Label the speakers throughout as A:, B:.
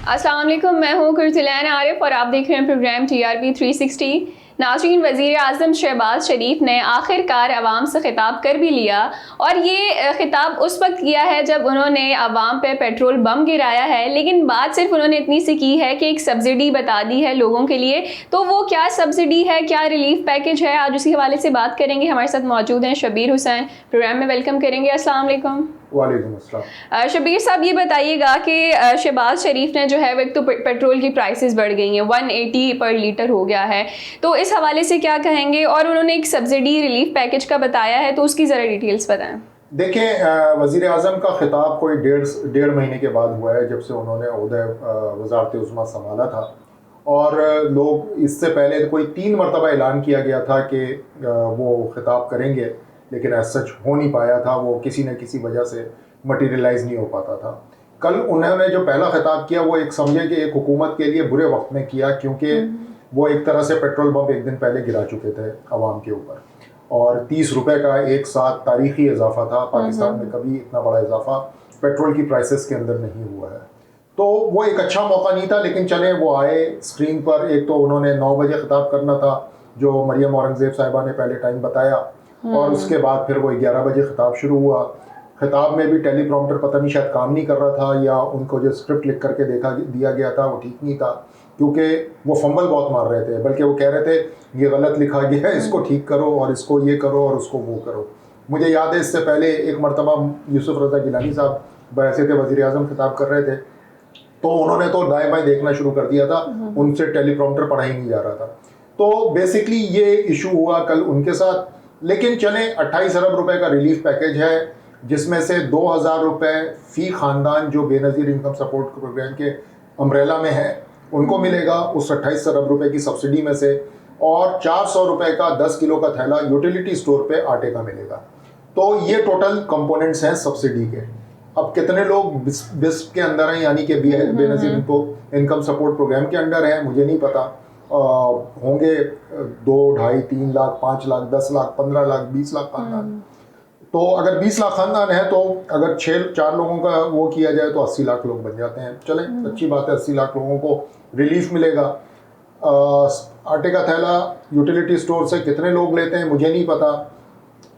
A: अस्सलाम वालेकुम, मैं हूँ कुर्तुलैन आरिफ और आप देख रहे हैं प्रोग्राम TRP 360। नाज़रीन, वज़ीर आज़म शहबाज शरीफ ने आखिरकार आवाम से ख़िताब कर भी लिया और ये ख़िताब उस वक्त किया है जब उन्होंने आवाम पे पेट्रोल बम गिराया है। लेकिन बात सिर्फ उन्होंने इतनी सी की है कि एक सब्सिडी बता दी है लोगों के लिए। तो वो क्या सब्सिडी है, क्या रिलीफ पैकेज है, आज उसी हवाले से बात करेंगे। हमारे साथ मौजूद हैं शबीर हुसैन, प्रोग्राम में वेलकम करेंगे। अस्सलाम वालेकुम।
B: वालेकुम अस्सलाम।
A: शबीर साहब, ये बताइएगा कि शहबाज शरीफ ने जो है वो एक तो पेट्रोल की प्राइसेस बढ़ गई हैं, 180 पर लीटर हो गया है, तो इस हवाले से क्या कहेंगे? और उन्होंने एक सब्सिडी रिलीफ पैकेज का बताया है, तो उसकी ज़रा डिटेल्स बताएं।
B: देखें, वज़ीर आज़म का खिताब कोई डेढ़ महीने के बाद हुआ है, जब से उन्होंने ओहदा वज़ारत उज़्मा संभाला था। और लोग इससे पहले कोई 3 मरतबा ऐलान किया गया था कि वो खिताब करेंगे, लेकिन ऐसा सच हो नहीं पाया था। वो किसी न किसी वजह से मटीरियलाइज़ नहीं हो पाता था। कल उन्होंने जो पहला खिताब किया वो एक समझे कि एक हुकूमत के लिए बुरे वक्त में किया, क्योंकि वो एक तरह से पेट्रोल बम एक दिन पहले गिरा चुके थे आवाम के ऊपर। और 30 रुपए का एक साथ तारीखी इजाफा था। पाकिस्तान में कभी इतना बड़ा इजाफा पेट्रोल की प्राइसेस के अंदर नहीं हुआ है। तो वो एक अच्छा मौका नहीं था, लेकिन चले वो आए स्क्रीन पर। एक तो उन्होंने 9 बजे खिताब करना था, जो मरियम औरंगज़ेब साहिबा ने पहले टाइम बताया, और उसके बाद फिर वो 11 बजे खिताब शुरू हुआ। खिताब में भी टेलीप्रॉम्प्टर पता नहीं शायद काम नहीं कर रहा था, या उनको जो स्क्रिप्ट लिख करके दिया गया था वो ठीक नहीं था, क्योंकि वो फंबल बहुत मार रहे थे। बल्कि वो कह रहे थे ये गलत लिखा गया है, इसको ठीक करो, और इसको ये करो, और उसको वो करो। मुझे याद है इससे पहले एक मरतबा यूसुफ रज़ा गिलानी साहब बैसे थे, वज़ीर आज़म खिताब कर रहे थे, तो उन्होंने तो दाएं बाएं देखना शुरू कर दिया था, उनसे टेलीप्रॉम्प्टर पढ़ा ही नहीं जा रहा था। तो बेसिकली ये इशू हुआ कल उनके साथ। लेकिन चले 28 अरब रुपए का रिलीफ पैकेज है, जिसमें से 2000 रुपये फ़ी ख़ानदान जो बेनज़ीर इनकम सपोर्ट प्रोग्राम के अम्ब्रेला में है उनको मिलेगा, उस 28 अरब रुपए की सब्सिडी में से। और 400 रुपये का 10 किलो का थैला यूटिलिटी स्टोर पे आटे का मिलेगा। तो ये टोटल कंपोनेंट्स हैं सब्सिडी के। अब कितने लोग बिस्प के अंदर हैं, यानी कि बेनज़ीर इनकम सपोर्ट प्रोग्राम के अंडर हैं, मुझे नहीं पता। होंगे 2, 2.5, 3 लाख, 5 लाख, 10 लाख, 15 लाख, 20 लाख खानदान। तो अगर 20 लाख खानदान है, तो अगर 4 लोगों का वो किया जाए तो 80 लाख लोग बन जाते हैं। चलें, अच्छी बात है, 80 लाख लोगों को रिलीफ मिलेगा। आटे का थैला यूटिलिटी स्टोर से कितने लोग लेते हैं मुझे नहीं पता,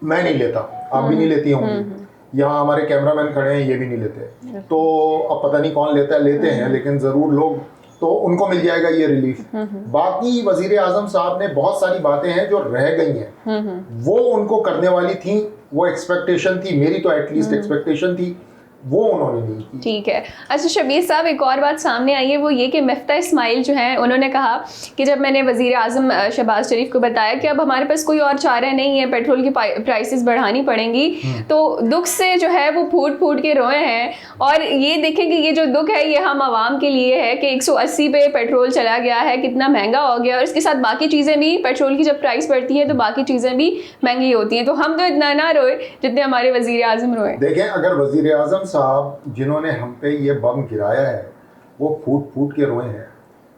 B: मैं नहीं लेता, आप भी नहीं लेती होंगी, यहाँ हमारे कैमरामैन खड़े हैं ये भी नहीं लेते, तो अब पता नहीं कौन लेता है, लेते हैं लेकिन ज़रूर लोग, तो उनको मिल जाएगा ये रिलीफ। बाकी वज़ीर आज़म साहब ने बहुत सारी बातें हैं जो रह गई हैं, वो उनको करने वाली थी, वो एक्सपेक्टेशन थी, मेरी तो एटलीस्ट एक्सपेक्टेशन थी, वो उन्होंने नहीं की।
A: ठीक है। अच्छा शबीर साहब, एक और बात सामने आई है, वो ये कि मिफ्ता इस्माइल जो हैं उन्होंने कहा कि जब मैंने वज़ीर आज़म शहबाज शरीफ को बताया कि अब हमारे पास कोई और चारा नहीं है, पेट्रोल की प्राइसेस बढ़ानी पड़ेंगी, तो दुख से जो है वो फूट फूट के रोए हैं। और ये देखें कि ये जो दुख है ये हम आवाम के लिए है कि 180 पे पेट्रोल चला गया है, कितना महंगा हो गया, और इसके साथ बाकी चीज़ें भी, पेट्रोल की जब प्राइस बढ़ती है तो बाकी चीज़ें भी महंगी होती हैं। तो हम तो इतना ना रोए जितने हमारे वज़ीर आज़म रोए।
B: देखें, अगर वज़ीर आज़म साहब जिन्होंने हम पे ये बम गिराया है वो फूट फूट के रोए हैं,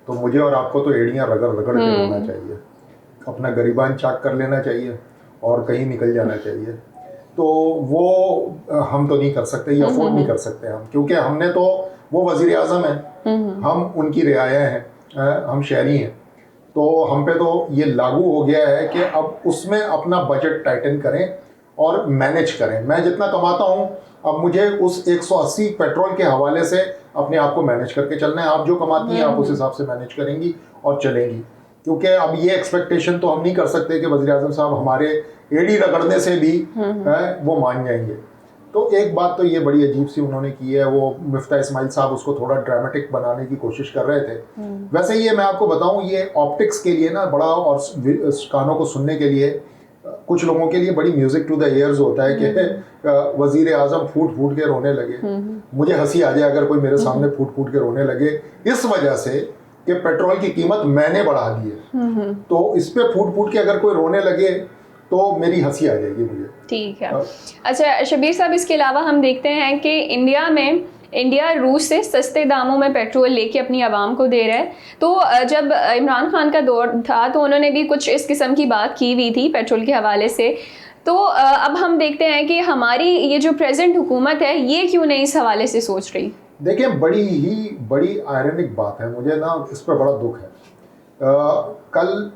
B: तो मुझे और आपको तो एड़ियां रगड़ रगड़ के रोना चाहिए, अपना गरीबान चाक कर लेना चाहिए और कहीं निकल जाना चाहिए। तो वो हम तो नहीं कर सकते, ये अफोर्ड नहीं कर सकते हम, क्योंकि हमने तो, वो वज़ीर आज़म हैं, हम उनकी रियाया हैं, हम शहरी हैं, तो हम पे तो ये लागू हो गया है कि अब उसमें अपना बजट टाइटन करें और मैनेज करें। मैं जितना कमाता हूँ अब मुझे उस 180 पेट्रोल के हवाले से अपने आप को मैनेज करके चलना है। आप जो कमाती हैं आप उस हिसाब से मैनेज करेंगी और चलेंगी, क्योंकि अब ये एक्सपेक्टेशन तो हम नहीं कर सकते कि वज़ीर आज़म साहब हमारे एड़ी रगड़ने से भी वो मान जाएंगे। तो एक बात तो ये बड़ी अजीब सी उन्होंने की है, वो मिफ्ता इस्माइल साहब उसको थोड़ा ड्रामेटिक बनाने की कोशिश कर रहे थे। वैसे ये मैं आपको बताऊं, ये ऑप्टिक्स के लिए ना बड़ा, और कानों को सुनने के लिए, कुछ लोगों के लिए बड़ी म्यूजिक टू द ईयर्स होता है कि वज़ीर आज़म फूट फूट के रोने लगे। मुझे हंसी आ जाए अगर कोई मेरे सामने फूट फूट के रोने लगे, इस वजह से कि पेट्रोल की कीमत मैंने बढ़ा दी है। तो इस पे फूट फूट के अगर कोई रोने लगे तो मेरी हंसी आ जाएगी मुझे। ठीक
A: है। अच्छा शबीर साहब, इसके अलावा हम देखते हैं कि इंडिया रूस से सस्ते दामों में पेट्रोल लेके अपनी आवाम को दे रहा है। तो जब इमरान खान का दौर था तो उन्होंने भी कुछ इस किस्म की बात की हुई थी पेट्रोल के हवाले से। तो अब हम देखते हैं कि हमारी ये जो प्रेजेंट हुकूमत है ये क्यों नहीं इस हवाले से सोच रही।
B: देखिए बड़ी आयरनिक बात है, मुझे ना इस पर बड़ा दुख है। कल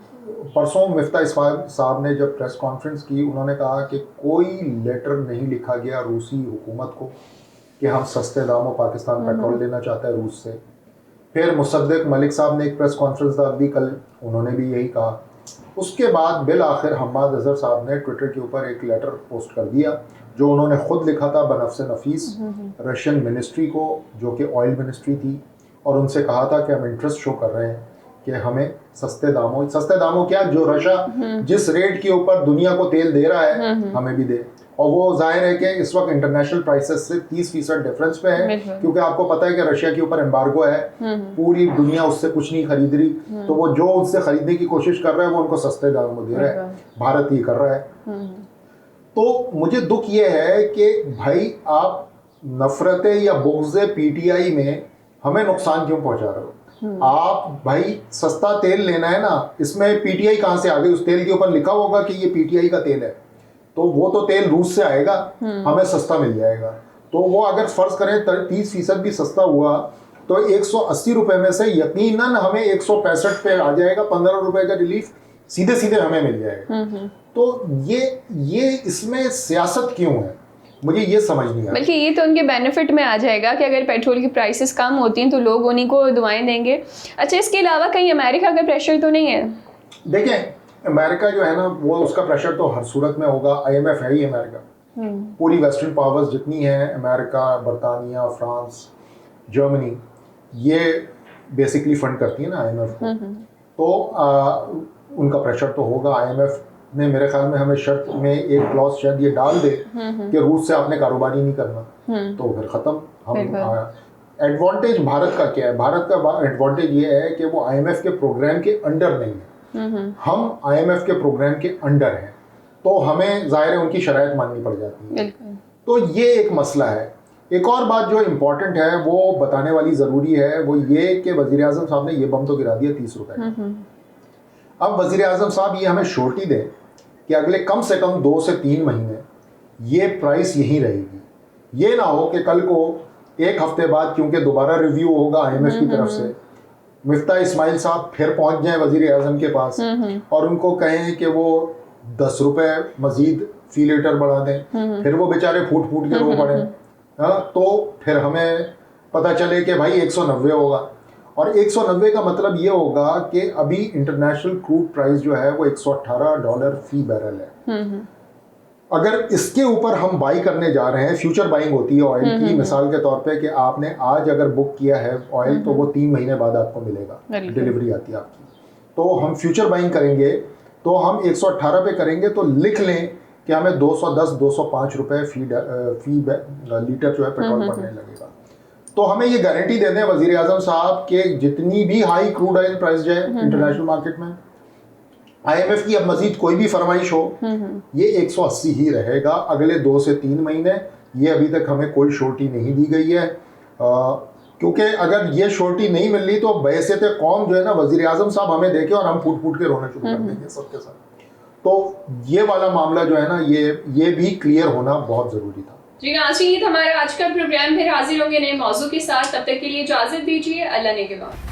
B: परसों मिफ्ता इस्माइल साहब ने जब प्रेस कॉन्फ्रेंस की, उन्होंने कहा कि कोई लेटर नहीं लिखा गया रूसी हुकूमत को कि हम सस्ते दामों पाकिस्तान पेट्रोल लेना चाहता है रूस से। फिर मुसद्दिक मलिक साहब ने एक प्रेस कॉन्फ्रेंस दी कल, उन्होंने भी यही कहा। उसके बाद बिल आखिर हम्माद अजहर साहब ने ट्विटर के ऊपर एक लेटर पोस्ट कर दिया जो उन्होंने खुद लिखा था बनफ्स नफीस रशियन मिनिस्ट्री को, जो कि ऑयल मिनिस्ट्री थी, और उनसे कहा था कि हम इंटरेस्ट शो कर रहे हैं कि हमें सस्ते दामों क्या, जो रशिया जिस रेट के ऊपर दुनिया को तेल दे रहा है हमें भी दे। और वो जाहिर है कि इस वक्त इंटरनेशनल प्राइसेस से 30% डिफरेंस पे है, क्योंकि आपको पता है कि रशिया के ऊपर एम्बार्गो है, पूरी दुनिया उससे कुछ नहीं खरीद रही, तो वो जो उससे खरीदने की कोशिश कर रहा है वो उनको सस्ते दाम में दे रहा है, भारत ही कर रहा है। तो मुझे दुख ये है कि भाई आप नफरतें या बुग़्ज़े पीटीआई में हमें नुकसान क्यों पहुंचा रहे हो? आप भाई सस्ता तेल लेना है ना, इसमें पीटीआई कहाँ से आ गई? उस तेल के ऊपर लिखा होगा कि ये पीटीआई का तेल है, तो वो तो तेल रूस से आएगा, हमें सस्ता मिल जाएगा। तो वो अगर फर्ज करें 30% भी सस्ता हुआ तो 180 रुपए में से यकीनन हमें 165 पे आ जाएगा, 15 रुपए का रिलीफ सीधे सीधे हमें मिल जाएगा। तो ये इसमें सियासत क्यों है, मुझे ये समझ नहीं आता।
A: बल्कि ये तो उनके बेनिफिट में आ जाएगा कि अगर पेट्रोल की प्राइसेस कम होती हैं तो लोग उन्हीं को दुआएं देंगे। अच्छा, इसके अलावा कहीं अमेरिका का प्रेशर तो नहीं है?
B: देखें, अमेरिका जो है ना, वो उसका प्रेशर तो हर सूरत में होगा। आईएमएफ है ही अमेरिका, पूरी वेस्टर्न पावर्स जितनी हैं, अमेरिका, बरतानिया, फ्रांस, जर्मनी, ये बेसिकली फंड करती है ना आईएमएफ को। तो उनका प्रेशर तो होगा। आईएमएफ ने मेरे ख्याल में हमें शर्त में एक क्लॉज शायद ये डाल दे कि रूस से आपने कारोबारी नहीं करना, तो फिर ख़त्म। हम एडवांटेज भारत का क्या है? भारत का एडवांटेज ये है कि वो आईएमएफ के प्रोग्राम के अंडर नहीं है, हम आईएमएफ के प्रोग्राम के अंडर हैं, तो हमें ज़ाहिर है उनकी शराइत माननी पड़ जाती है। तो ये एक मसला है। एक और बात जो इम्पोर्टेंट है वो बताने वाली ज़रूरी है, वो ये कि वज़ीर आज़म साहब ने ये बम तो गिरा दिया 30 रुपए का। अब वज़ीर आज़म साहब ये हमें श्योरिटी दें कि अगले कम से कम 2 से 3 महीने ये प्राइस यहीं रहेगी। ये ना हो कि कल को एक हफ्ते बाद, क्योंकि दोबारा रिव्यू होगा आईएमएफ की तरफ से, मिफ्ता इस्माइल साहब फिर पहुंच जाएं वज़ीर आज़म के पास और उनको कहें कि वो 10 रुपए मजीद फी लीटर बढ़ा दें, फिर वो बेचारे फूट के रो पड़े। तो फिर हमें पता चले कि भाई 190 होगा, और 190 का मतलब ये होगा कि अभी इंटरनेशनल क्रूड प्राइस जो है वो $118 फी बैरल है। अगर इसके ऊपर हम बाई करने जा रहे हैं, फ्यूचर बाइंग होती है ऑयल की, मिसाल के तौर पे कि आपने आज अगर बुक किया है ऑयल तो वो 3 महीने बाद आपको मिलेगा, डिलीवरी आती है आपकी। तो हम फ्यूचर बाइंग करेंगे तो हम 118 पे करेंगे, तो लिख लें कि हमें 210-205 रुपए फी लीटर जो है पेट्रोल पड़ने लगेगा। तो हमें ये गारंटी दे दें वज़ीर आज़म साहब के जितनी भी हाई क्रूड ऑयल प्राइस जाए इंटरनेशनल मार्केट में, आईएमएफ की अब मजीद कोई भी फरमाइश हो, ये 180 ही रहेगा अगले 2 से 3 महीने। ये अभी तक हमें कोई श्योरिटी नहीं दी गई है, क्योंकि अगर ये श्योरिटी नहीं मिल रही तो बैसियत कौम जो है ना, वज़ीर आज़म साहब हमें देखे और हम फूट के रोना शुरू कर देंगे सबके साथ। तो ये वाला मामला जो है ना, ये भी क्लियर होना बहुत ज़रूरी था।
A: जी नाज़रीन, हमारा आज का प्रोग्राम फिर हाजिर होंगे नए मौजू के साथ। तब तक के लिए इजाज़त दीजिए। अल्लाह ने के बाद।